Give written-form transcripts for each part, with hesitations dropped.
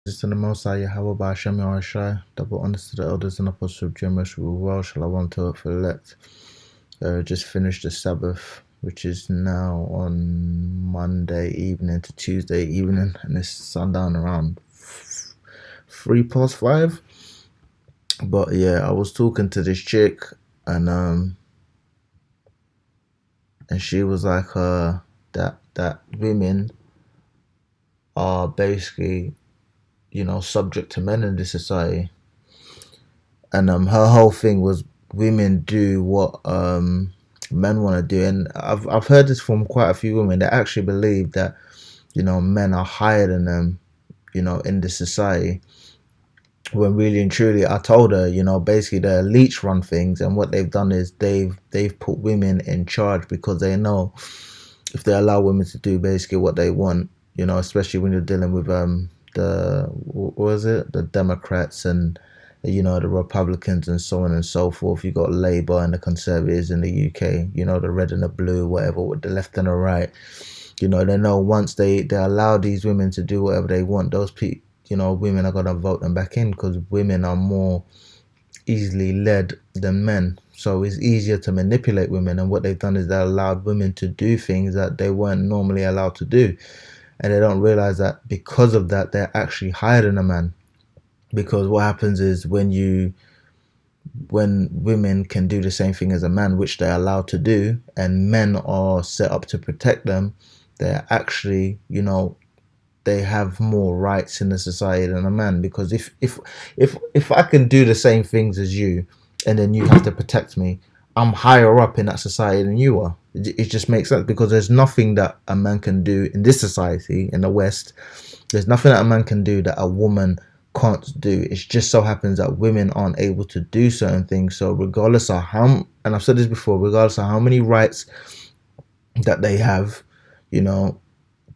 Just in the Most High Yahweh by Hashem Yahushai, double honors to the elders and apostles of Jewish well shall I want to for elect. Just finished the Sabbath, which is now on Monday evening to Tuesday evening, and it's sundown around 5:03. But yeah, I was talking to this chick, and she was like, that women are basically, subject to men in this society. And her whole thing was women do what men want to do. And I've heard this from quite a few women that actually believe that, men are higher than them, in this society. When really and truly, I told her, basically the elites run things, and what they've done is they've put women in charge because they know if they allow women to do basically what they want, especially when you're dealing with the what was it, the Democrats and the Republicans and so on and so forth. You got Labour and the Conservatives in the UK, the red and the blue, whatever, with the left and the right. They know once they allow these women to do whatever they want, those people, women are gonna vote them back in because women are more easily led than men. So it's easier to manipulate women, and what they've done is they allowed women to do things that they weren't normally allowed to do, and they don't realize that because of that they're actually higher than a man. Because what happens is when women can do the same thing as a man, which they're allowed to do, and men are set up to protect them, they're actually, they have more rights in the society than a man. Because if I can do the same things as you, and then you have to protect me, I'm higher up in that society than you are. It just makes sense, because there's nothing that a man can do in this society in the West. There's nothing that a man can do that a woman can't do. It just so happens that women aren't able to do certain things. So regardless of how, and I've said this before, regardless of how many rights that they have,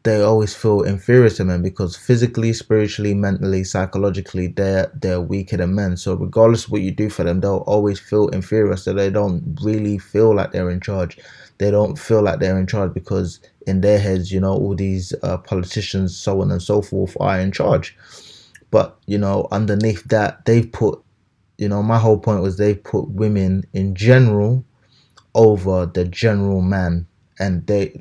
they always feel inferior to men, because physically, spiritually, mentally, psychologically, they're weaker than men. So regardless of what you do for them, they'll always feel inferior. So they don't really feel like they're in charge. They don't feel like they're in charge because in their heads, all these politicians, so on and so forth, are in charge. But underneath that, they've put, my whole point was they've put women in general over the general man, and they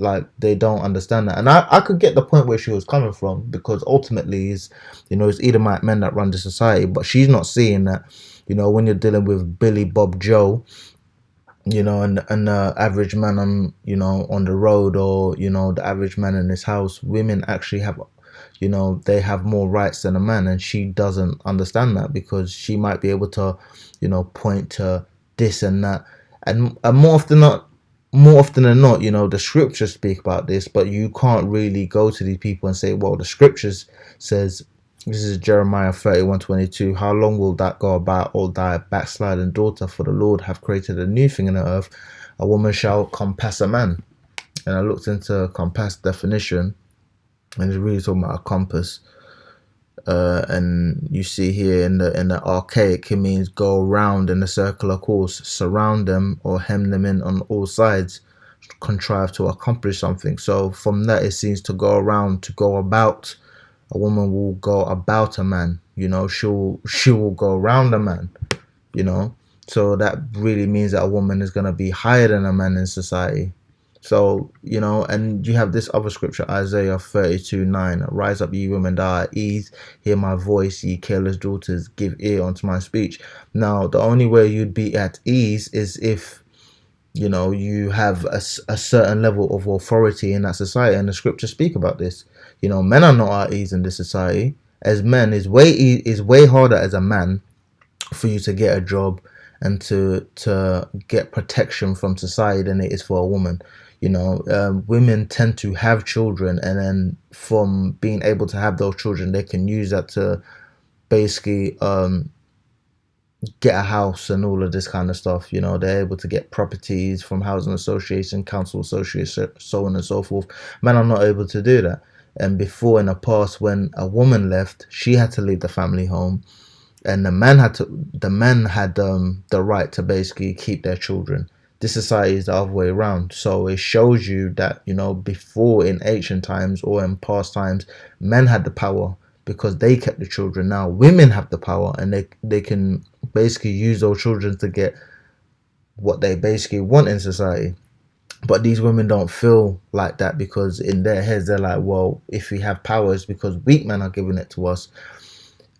don't understand that. And I could get the point where she was coming from, because ultimately it's Edomite men that run the society, but she's not seeing that, when you're dealing with Billy Bob Joe, and the average man on the road, or the average man in his house, women actually have, they have more rights than a man. And she doesn't understand that, because she might be able to point to this and that, and more often than not, the scriptures speak about this, but you can't really go to these people and say, well, the scriptures says, this is Jeremiah 31:22, how long will that go about, or thy backsliding daughter? For the Lord have created a new thing in the earth, a woman shall compass a man. And I looked into compass definition, and it's really talking about a compass. And you see here in the archaic, it means go around in a circular course, surround them or hem them in on all sides, contrive to accomplish something. So from that, it seems to go around, to go about. A woman will go about a man, she will go around a man, so that really means that a woman is going to be higher than a man in society. So, and you have this other scripture, Isaiah 32:9. Rise up, ye women that are at ease, hear my voice, ye careless daughters, give ear unto my speech. Now, the only way you'd be at ease is if, you have a certain level of authority in that society, and the scriptures speak about this. Men are not at ease in this society. As men, is way harder as a man for you to get a job and to get protection from society than it is for a woman. Women tend to have children, and then from being able to have those children, they can use that to basically get a house and all of this kind of stuff. They're able to get properties from housing association, council association, so on and so forth. Men are not able to do that. And before, in the past, when a woman left, she had to leave the family home, and the men had the right to basically keep their children. This society is the other way around. So it shows you that, before, in ancient times or in past times, men had the power. because they kept the children. Now women have the power, and they can basically use those children to get what they basically want in society. But these women don't feel like that, because in their heads they're like, well, if we have power, it's because weak men are giving it to us.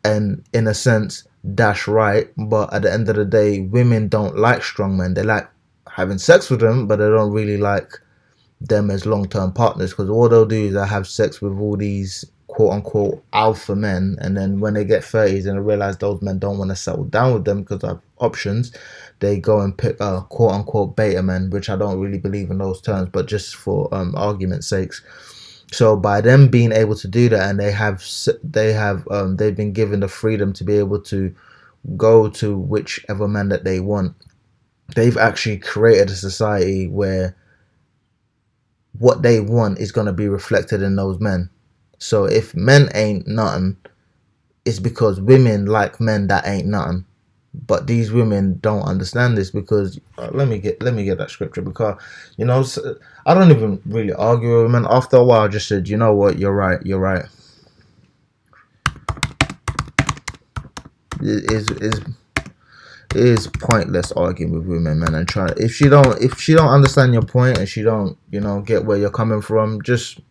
And in a sense, that's right. But at the end of the day, women don't like strong men. They like having sex with them, but they don't really like them as long-term partners, because all they'll do is they have sex with all these quote-unquote alpha men, and then when they get 30s and they realize those men don't want to settle down with them because they have options, they go and pick a quote-unquote beta men, which I don't really believe in those terms, but just for argument's sakes. So by them being able to do that, and they've been given the freedom to be able to go to whichever man that they want, they've actually created a society where what they want is going to be reflected in those men. So if men ain't nothing, it's because women like men that ain't nothing. But these women don't understand this, because let me get that scripture, because I don't even really argue with women. After a while, I just said, you know what, you're right. It is pointless arguing with women, man, and try, if she don't understand your point, and she don't get where you're coming from, just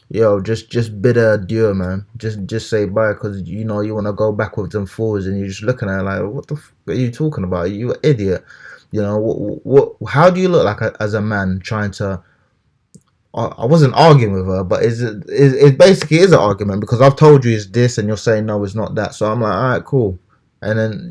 bid her adieu, man. Just say bye, because you want to go backwards and forwards, and you're just looking at her like, what the are you talking about? You an idiot. What how do you look like as a man trying to? I wasn't arguing with her, but it basically is an argument, because I've told you it's this, and you're saying no, it's not that. So I'm like, all right, cool. And then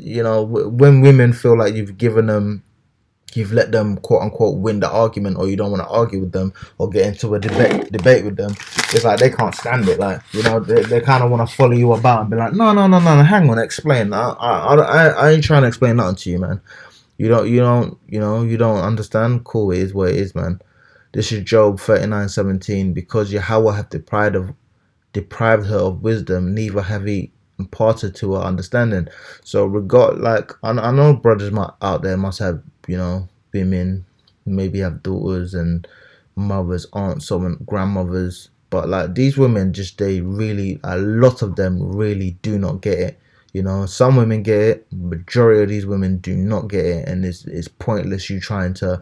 when women feel like you've let them quote unquote win the argument, or you don't want to argue with them or get into a debate with them, it's like they can't stand it. Like, they kind of want to follow you about and be like, no, hang on, explain. I ain't trying to explain nothing to you, man. You don't understand. Cool, it is what it is, man. This is Job 39:17. Because Yahweh hath deprived her of wisdom, neither have he imparted to her understanding. So I know brothers out there must have women, maybe have daughters and mothers, aunts, some grandmothers, but like these women, just a lot of them really do not get it. Some women get it, majority of these women do not get it, and it's pointless you trying to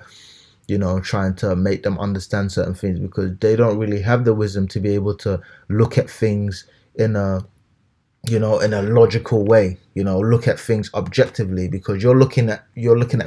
make them understand certain things, because they don't really have the wisdom to be able to look at things in a logical way, look at things objectively, because you're looking at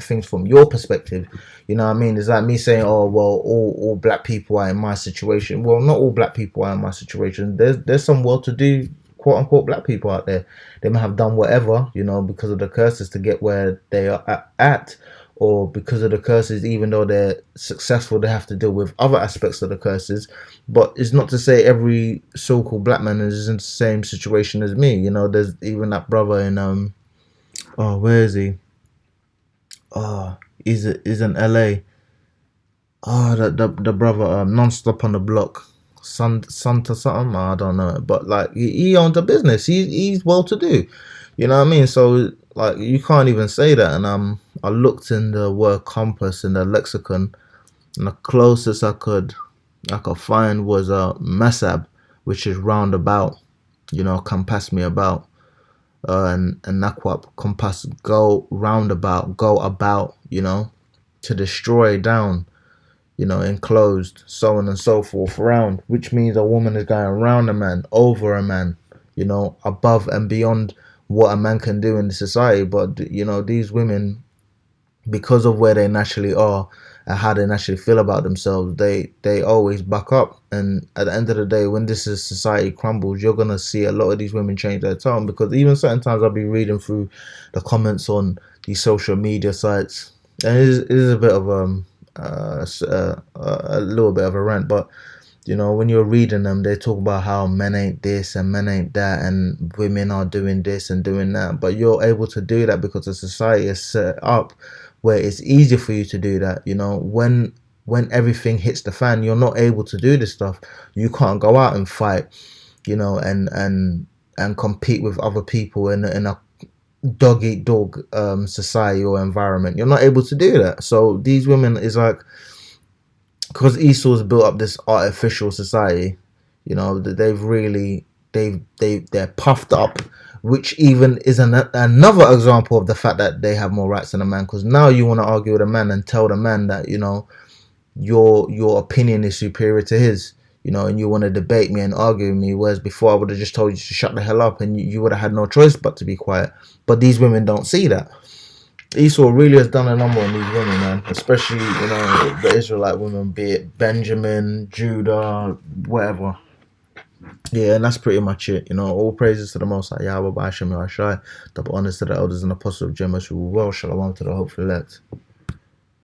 things from your perspective. You know what I mean? It's like me saying, oh well, all black people are in my situation. Well, not all black people are in my situation. There's some well-to-do quote unquote black people out there. They may have done whatever, because of the curses to get where they are at, or because of the curses, even though they're successful, they have to deal with other aspects of the curses. But it's not to say every so-called black man is in the same situation as me. There's even that brother in where is he? He's in LA. The brother non-stop on the block, Santa something, I don't know, but like he owns a business. He's well to do. You know what I mean? So like you can't even say that. And I looked in the word compass in the lexicon, and the closest I could find was a masab, which is roundabout. Compass me about. And nakwap, compass, go roundabout, go about. To destroy, down. Enclosed, so on and so forth, around, which means a woman is going around a man, over a man, above and beyond what a man can do in the society. But these women, because of where they naturally are and how they naturally feel about themselves, they always buck up. And at the end of the day, when this is society crumbles, you're gonna see a lot of these women change their tone, because even certain times I'll be reading through the comments on these social media sites, and it is a bit of a little bit of a rant, but when you're reading them, they talk about how men ain't this and men ain't that, and women are doing this and doing that. But you're able to do that because the society is set up where it's easier for you to do that. When everything hits the fan, you're not able to do this stuff. You can't go out and fight, and compete with other people in a dog eat dog society or environment. You're not able to do that. So these women is like, because Esau's built up this artificial society, that they've really they're puffed up, which even is another example of the fact that they have more rights than a man. Because now you want to argue with a man and tell the man that, you know, your opinion is superior to his, you know, and you want to debate me and argue with me, whereas before I would have just told you to shut the hell up, and you would have had no choice but to be quiet. But these women don't see that. Esau really has done a number on these women, man. Especially, you know, the Israelite women, be it Benjamin, Judah, whatever. Yeah, and that's pretty much it. You know, all praises to the Most High Yahweh, by Hashem Yahshai. Double honors to the elders and apostles of Jemas, who well, shalom to the hopeful elect.